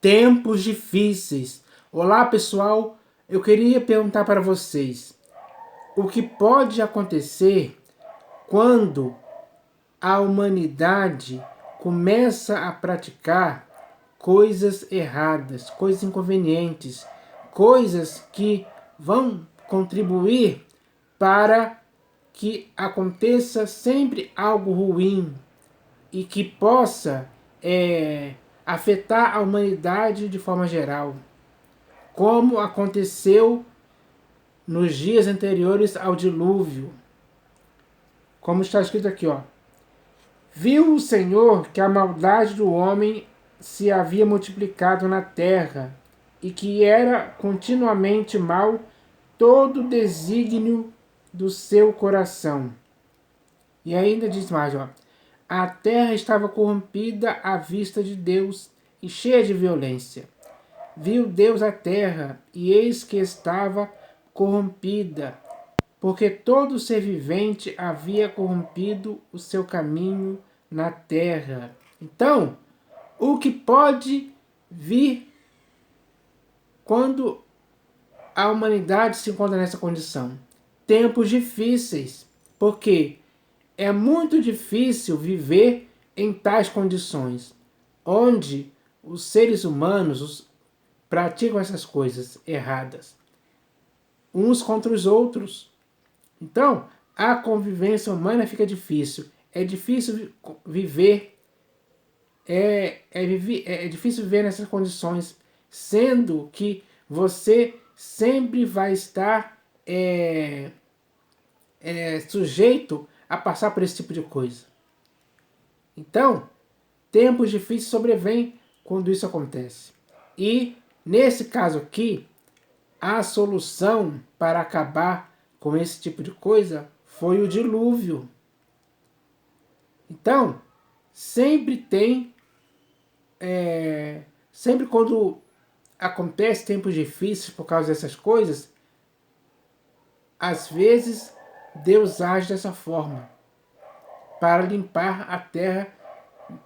Tempos difíceis. Olá, pessoal. Eu queria perguntar para vocês: o que pode acontecer quando a humanidade começa a praticar coisas erradas, coisas inconvenientes, coisas que vão contribuir para que aconteça sempre algo ruim e que possa afetar a humanidade de forma geral, como aconteceu nos dias anteriores ao dilúvio. Como está escrito aqui, ó. Viu o Senhor que a maldade do homem se havia multiplicado na terra, e que era continuamente mal todo o desígnio do seu coração. E ainda diz mais, ó. A terra estava corrompida à vista de Deus e cheia de violência. Viu Deus a terra, e eis que estava corrompida, porque todo ser vivente havia corrompido o seu caminho na terra. Então, o que pode vir quando a humanidade se encontra nessa condição? Tempos difíceis, porque é muito difícil viver em tais condições, onde os seres humanos praticam essas coisas erradas, uns contra os outros. Então, a convivência humana fica difícil. É difícil viver, é difícil viver nessas condições, sendo que você sempre vai estar sujeito a passar por esse tipo de coisa. Então, tempos difíceis sobrevêm quando isso acontece. E, nesse caso aqui, a solução para acabar com esse tipo de coisa foi o dilúvio. Então, sempre tem, sempre quando acontece tempos difíceis por causa dessas coisas, às vezes Deus age dessa forma, para limpar a terra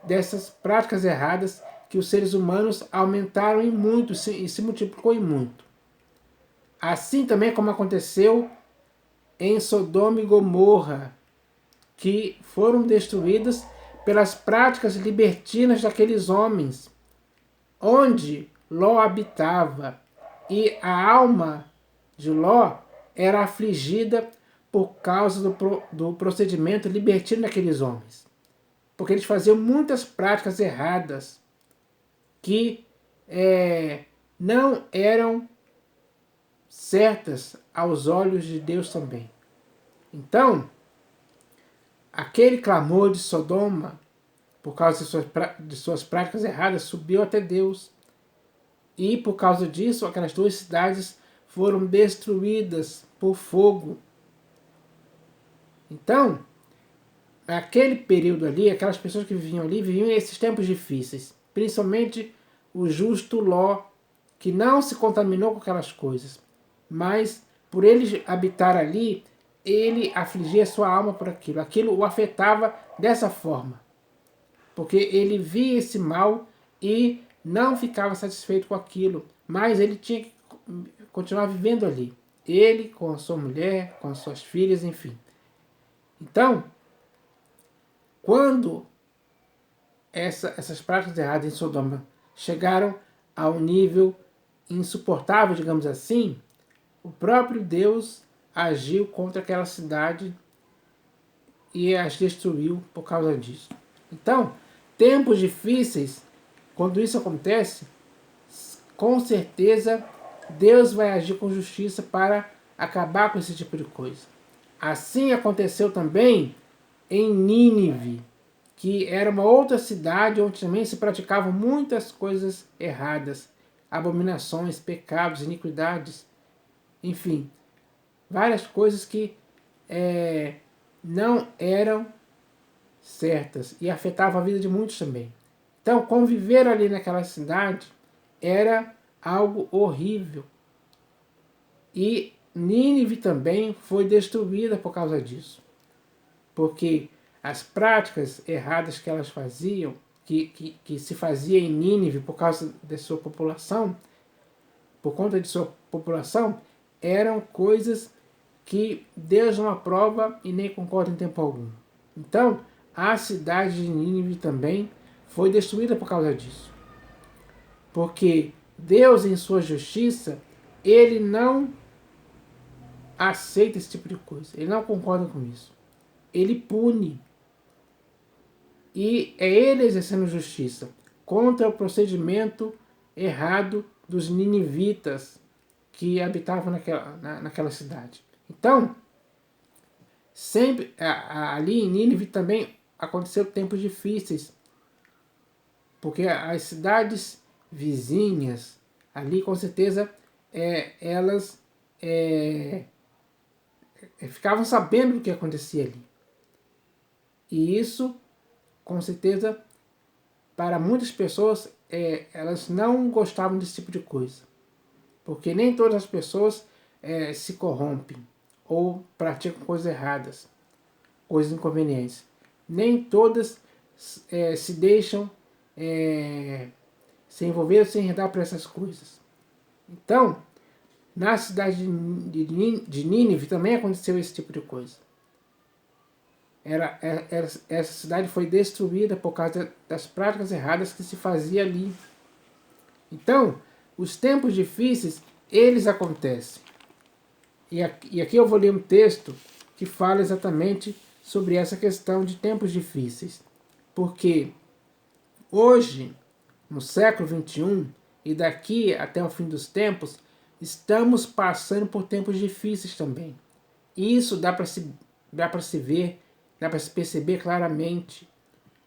dessas práticas erradas que os seres humanos aumentaram em muito e se multiplicou em muito. Assim também como aconteceu em Sodoma e Gomorra, que foram destruídas pelas práticas libertinas daqueles homens, onde Ló habitava, e a alma de Ló era afligida por causa do procedimento libertino daqueles homens, porque eles faziam muitas práticas erradas que não eram certas aos olhos de Deus também. Então, aquele clamor de Sodoma, por causa de suas práticas erradas, subiu até Deus. E por causa disso, aquelas duas cidades foram destruídas por fogo. Então, naquele período ali, aquelas pessoas que viviam ali, viviam esses tempos difíceis. Principalmente o justo Ló, que não se contaminou com aquelas coisas. Mas, por ele habitar ali, ele afligia sua alma por aquilo. Aquilo o afetava dessa forma. Porque ele via esse mal e não ficava satisfeito com aquilo. Mas ele tinha que continuar vivendo ali. Ele com a sua mulher, com as suas filhas, enfim. Então, quando essas práticas erradas em Sodoma chegaram a um nível insuportável, digamos assim, o próprio Deus agiu contra aquela cidade e as destruiu por causa disso. Então, tempos difíceis, quando isso acontece, com certeza Deus vai agir com justiça para acabar com esse tipo de coisa. Assim aconteceu também em Nínive, que era uma outra cidade onde também se praticavam muitas coisas erradas, abominações, pecados, iniquidades, enfim, várias coisas que não eram certas e afetavam a vida de muitos também. Então, conviver ali naquela cidade era algo horrível. E Nínive também foi destruída por causa disso. Porque as práticas erradas que elas faziam que se fazia em Nínive por causa de sua população, por conta de sua população, eram coisas que Deus não aprova e nem concorda em tempo algum. Então, a cidade de Nínive também foi destruída por causa disso. Porque Deus, em sua justiça, ele não aceita esse tipo de coisa. Ele não concorda com isso. Ele pune. E é ele exercendo justiça contra o procedimento errado dos ninivitas que habitavam naquela cidade. Então, sempre ali em Nínive também aconteceu tempos difíceis, porque as cidades vizinhas ali, com certeza, elas ficavam sabendo do que acontecia ali. E isso, com certeza, para muitas pessoas, elas não gostavam desse tipo de coisa. Porque nem todas as pessoas se corrompem ou praticam coisas erradas, coisas inconvenientes. Nem todas se deixam se envolver ou se enredar por essas coisas. Então, na cidade de Nínive também aconteceu esse tipo de coisa. Essa cidade foi destruída por causa das práticas erradas que se fazia ali. Então, os tempos difíceis, eles acontecem. E aqui eu vou ler um texto que fala exatamente sobre essa questão de tempos difíceis. Porque hoje, no século XXI, e daqui até o fim dos tempos, estamos passando por tempos difíceis também. E isso dá para se ver, dá para se perceber claramente.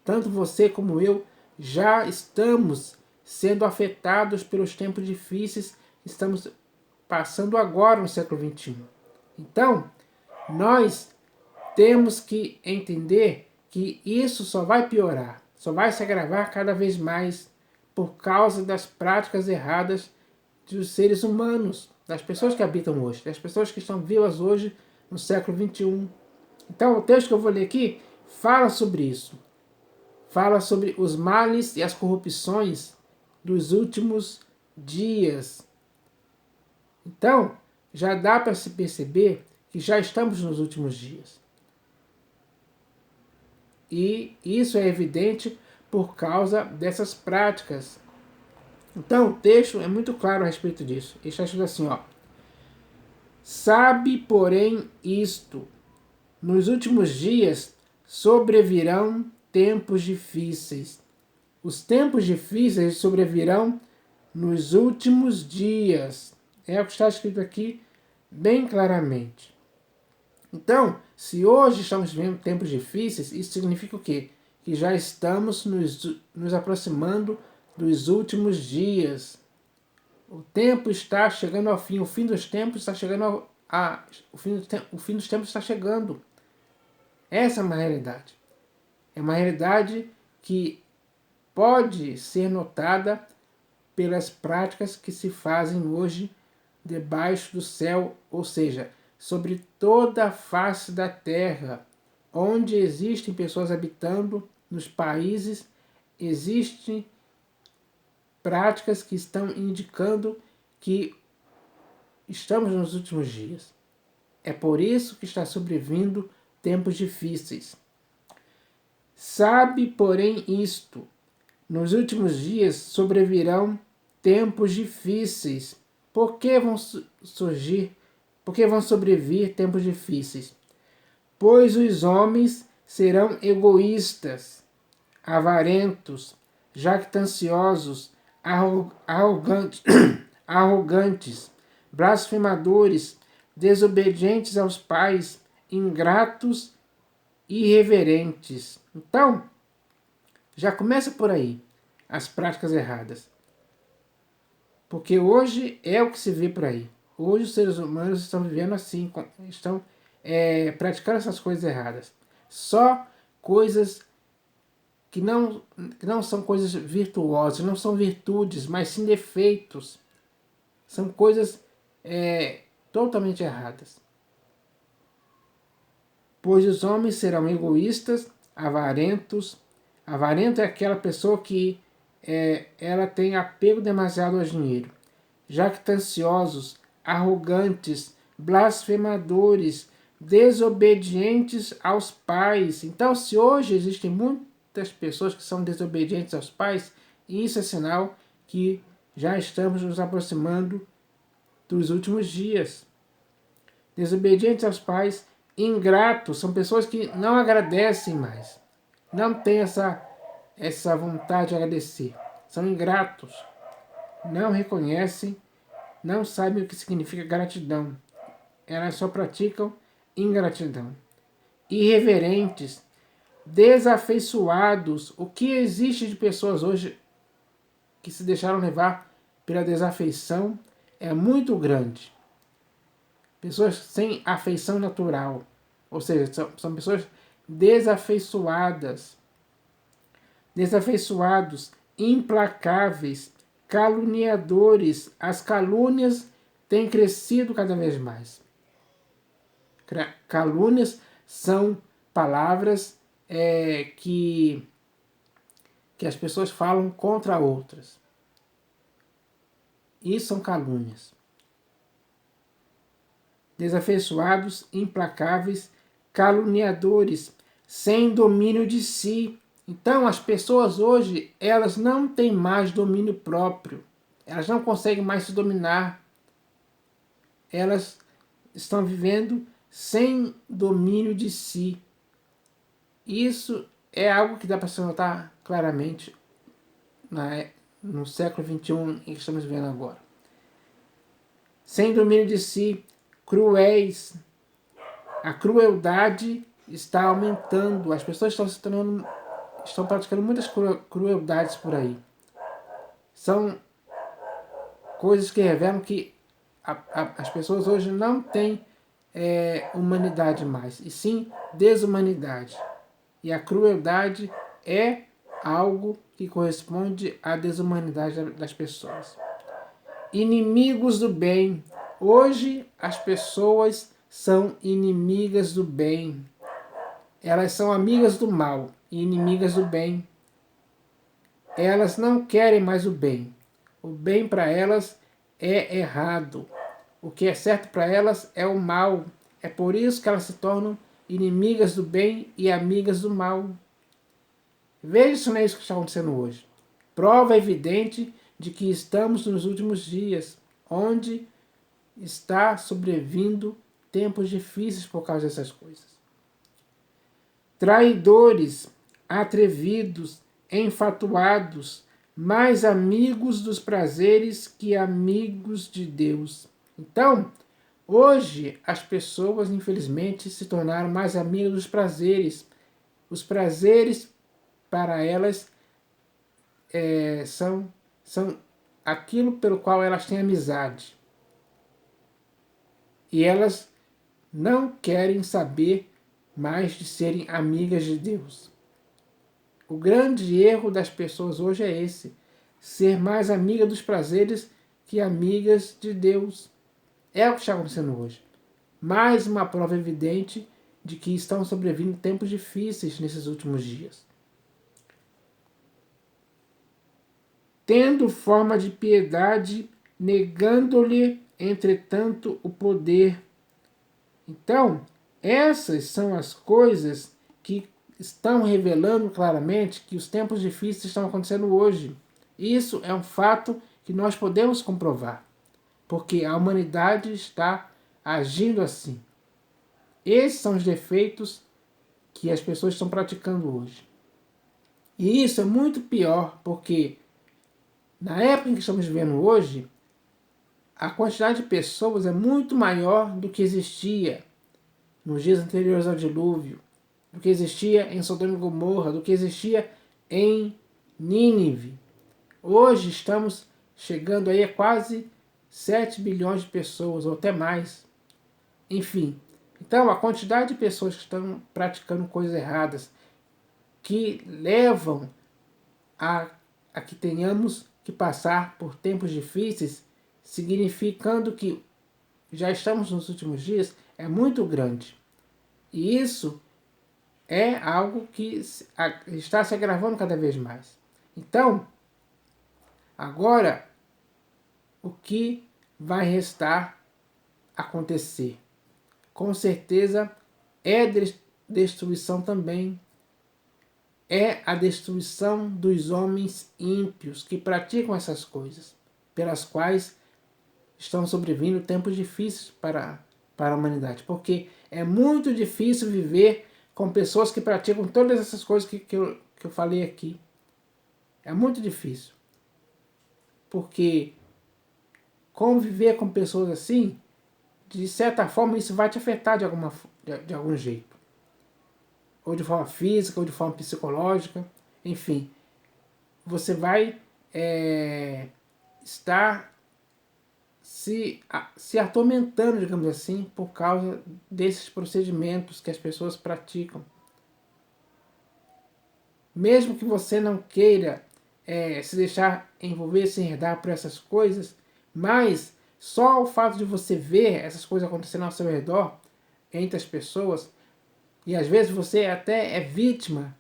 Tanto você como eu já estamos sendo afetados pelos tempos difíceis que estamos passando agora no século XXI. Então, nós temos que entender que isso só vai piorar, só vai se agravar cada vez mais por causa das práticas erradas dos seres humanos, das pessoas que habitam hoje, das pessoas que estão vivas hoje no século XXI. Então, o texto que eu vou ler aqui fala sobre isso. Fala sobre os males e as corrupções dos últimos dias. Então, já dá para se perceber que já estamos nos últimos dias. E isso é evidente por causa dessas práticas. Então, o texto é muito claro a respeito disso. Ele está escrito assim, ó. Sabe, porém, isto: nos últimos dias sobrevirão tempos difíceis. Os tempos difíceis sobrevirão nos últimos dias. É o que está escrito aqui bem claramente. Então, se hoje estamos vivendo tempos difíceis, isso significa o quê? Que já estamos nos aproximando dos últimos dias. O tempo está chegando ao fim. O fim dos tempos está chegando o fim dos tempos está chegando. Essa é uma realidade. É uma realidade que pode ser notada pelas práticas que se fazem hoje debaixo do céu, ou seja, sobre toda a face da terra, onde existem pessoas habitando, nos países, existem práticas que estão indicando que estamos nos últimos dias. É por isso que está sobrevindo tempos difíceis. Sabe, porém, isto: nos últimos dias sobrevirão tempos difíceis. Por que vão sobrevir tempos difíceis? Pois os homens serão egoístas, avarentos, jactanciosos, arrogantes, arrogantes, blasfemadores, desobedientes aos pais, ingratos e irreverentes. Então, já começa por aí as práticas erradas. Porque hoje é o que se vê por aí. Hoje os seres humanos estão vivendo assim, estão praticando essas coisas erradas. Só coisas que não são coisas virtuosas, não são virtudes, mas sim defeitos. São coisas totalmente erradas. Pois os homens serão egoístas, avarentos, Avarento é aquela pessoa que ela tem apego demasiado ao dinheiro. Jactanciosos, arrogantes, blasfemadores, desobedientes aos pais. Então, se hoje existem muitas pessoas que são desobedientes aos pais, isso é sinal que já estamos nos aproximando dos últimos dias. Desobedientes aos pais, ingratos, são pessoas que não agradecem mais. Não têm essa vontade de agradecer. São ingratos. Não reconhecem, não sabem o que significa gratidão. Elas só praticam ingratidão. Irreverentes, desafeiçoados. O que existe de pessoas hoje que se deixaram levar pela desafeição é muito grande. Pessoas sem afeição natural. Ou seja, são pessoas desafeiçoadas. Desafeiçoados, implacáveis, caluniadores. As calúnias têm crescido cada vez mais. Calúnias são palavras que as pessoas falam contra outras. Isso são calúnias. Desafeiçoados, implacáveis, caluniadores, sem domínio de si. Então, as pessoas hoje, elas não têm mais domínio próprio. Elas não conseguem mais se dominar. Elas estão vivendo sem domínio de si. Isso é algo que dá para se notar claramente no século XXI em que estamos vivendo agora. Sem domínio de si, cruéis. A crueldade está aumentando. As pessoas estão praticando muitas crueldades por aí. São coisas que revelam que as pessoas hoje não têm humanidade mais, e sim desumanidade. E a crueldade é algo que corresponde à desumanidade das pessoas. Inimigos do bem. Hoje as pessoas são inimigas do bem. Elas são amigas do mal e inimigas do bem. Elas não querem mais o bem. O bem para elas é errado. O que é certo para elas é o mal. É por isso que elas se tornam inimigas do bem e amigas do mal. Veja se não é isso que está acontecendo hoje. Prova evidente de que estamos nos últimos dias, onde está sobrevindo tempos difíceis por causa dessas coisas. Traidores, atrevidos, enfatuados, mais amigos dos prazeres que amigos de Deus. Então, hoje as pessoas, infelizmente, se tornaram mais amigas dos prazeres. Os prazeres, para elas, são aquilo pelo qual elas têm amizade. E elas não querem saber mais de serem amigas de Deus. O grande erro das pessoas hoje é esse: ser mais amiga dos prazeres que amigas de Deus. É o que está acontecendo hoje. Mais uma prova evidente de que estão sobrevindo tempos difíceis nesses últimos dias. Tendo forma de piedade, negando-lhe, entretanto, o poder. Então, essas são as coisas que estão revelando claramente que os tempos difíceis estão acontecendo hoje. Isso é um fato que nós podemos comprovar, porque a humanidade está agindo assim. Esses são os defeitos que as pessoas estão praticando hoje. E isso é muito pior, porque na época em que estamos vivendo hoje, a quantidade de pessoas é muito maior do que existia nos dias anteriores ao dilúvio, do que existia em Sodoma e Gomorra, do que existia em Nínive. Hoje estamos chegando aí a quase 7 bilhões de pessoas, ou até mais. Enfim, então a quantidade de pessoas que estão praticando coisas erradas, que levam a que tenhamos que passar por tempos difíceis, significando que já estamos nos últimos dias, é muito grande. E isso é algo que está se agravando cada vez mais. Então, agora, o que vai restar acontecer? Com certeza é destruição também. É a destruição dos homens ímpios que praticam essas coisas, pelas quais estão sobrevindo tempos difíceis para a humanidade. Porque é muito difícil viver com pessoas que praticam todas essas coisas que eu falei aqui. É muito difícil. Porque conviver com pessoas assim, de certa forma, isso vai te afetar de algum jeito. Ou de forma física, ou de forma psicológica. Enfim, você vai estar se atormentando, digamos assim, por causa desses procedimentos que as pessoas praticam. Mesmo que você não queira se deixar envolver, se enredar por essas coisas, mas só o fato de você ver essas coisas acontecendo ao seu redor, entre as pessoas, e às vezes você até é vítima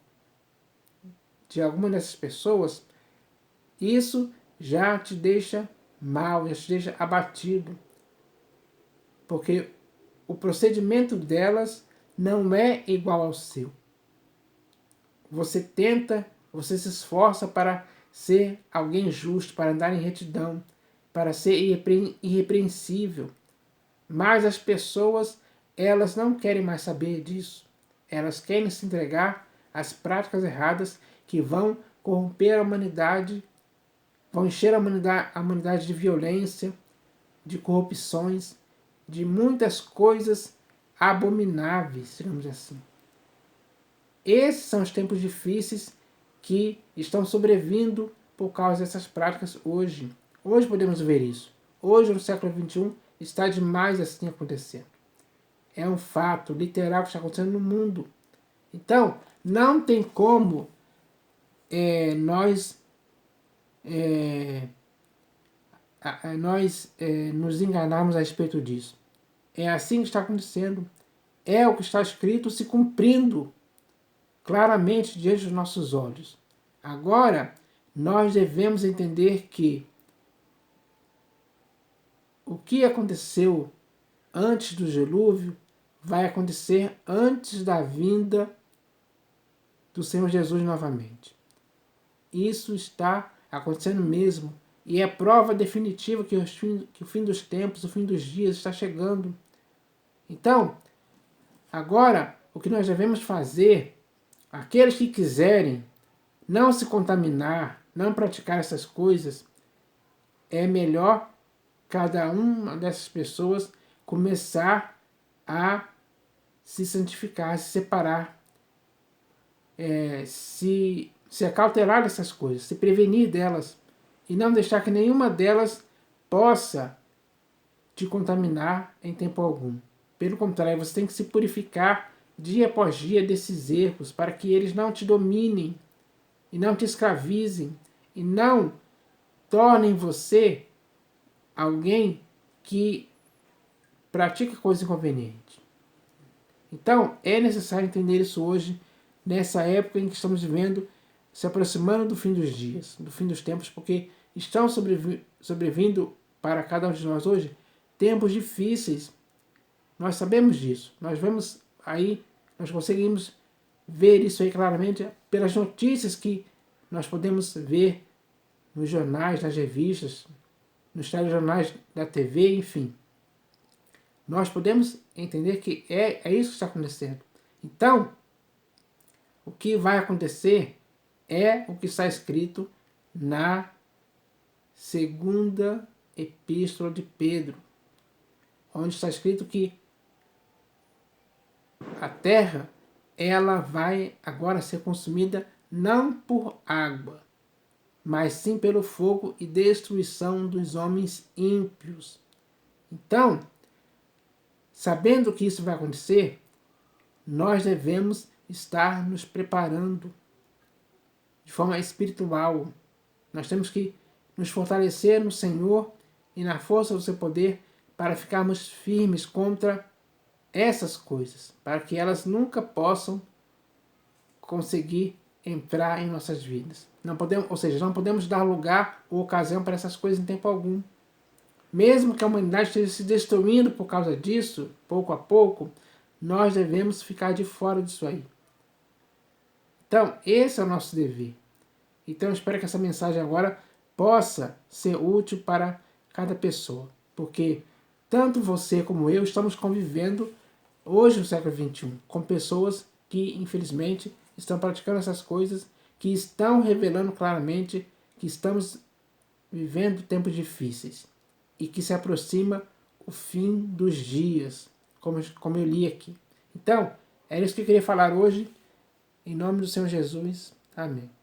de alguma dessas pessoas, isso já te deixa mal, já te deixa abatido. Porque o procedimento delas não é igual ao seu. Você tenta, você se esforça para ser alguém justo, para andar em retidão, para ser irrepreensível. Mas as pessoas, elas não querem mais saber disso. Elas querem se entregar às práticas erradas que vão corromper a humanidade, vão encher a humanidade de violência, de corrupções, de muitas coisas abomináveis, digamos assim. Esses são os tempos difíceis que estão sobrevindo por causa dessas práticas hoje. Hoje podemos ver isso. Hoje, no século XXI, está demais assim acontecendo. É um fato literal que está acontecendo no mundo. Então, não tem como nós nos enganarmos a respeito disso. É assim que está acontecendo. É o que está escrito se cumprindo claramente diante dos nossos olhos. Agora, nós devemos entender que o que aconteceu antes do dilúvio vai acontecer antes da vinda do Senhor Jesus novamente. Isso está acontecendo mesmo. E é prova definitiva que o fim dos tempos, o fim dos dias está chegando. Então, agora, o que nós devemos fazer, aqueles que quiserem não se contaminar, não praticar essas coisas, é melhor cada uma dessas pessoas começar a se santificar, se separar, se acautelar dessas coisas, se prevenir delas e não deixar que nenhuma delas possa te contaminar em tempo algum. Pelo contrário, você tem que se purificar dia após dia desses erros para que eles não te dominem e não te escravizem e não tornem você alguém que pratica coisas inconvenientes. Então, é necessário entender isso hoje, nessa época em que estamos vivendo, se aproximando do fim dos dias, do fim dos tempos, porque estão sobrevindo para cada um de nós hoje tempos difíceis. Nós sabemos disso. Nós vemos aí, nós conseguimos ver isso aí claramente pelas notícias que nós podemos ver nos jornais, nas revistas, nos telejornais da TV, enfim. Nós podemos entender que é isso que está acontecendo. Então, o que vai acontecer é o que está escrito na segunda epístola de Pedro, onde está escrito que a terra ela vai agora ser consumida não por água, mas sim pelo fogo e destruição dos homens ímpios. Então, sabendo que isso vai acontecer, nós devemos estar nos preparando de forma espiritual. Nós temos que nos fortalecer no Senhor e na força do seu poder para ficarmos firmes contra essas coisas, para que elas nunca possam conseguir entrar em nossas vidas. Não podemos, ou seja, não podemos dar lugar ou ocasião para essas coisas em tempo algum. Mesmo que a humanidade esteja se destruindo por causa disso, pouco a pouco, nós devemos ficar de fora disso aí. Então, esse é o nosso dever. Então, eu espero que essa mensagem agora possa ser útil para cada pessoa. Porque tanto você como eu estamos convivendo hoje no século XXI com pessoas que, infelizmente, estão praticando essas coisas, que estão revelando claramente que estamos vivendo tempos difíceis e que se aproxima o fim dos dias, como eu li aqui. Então, era isso que eu queria falar hoje. Em nome do Senhor Jesus. Amém.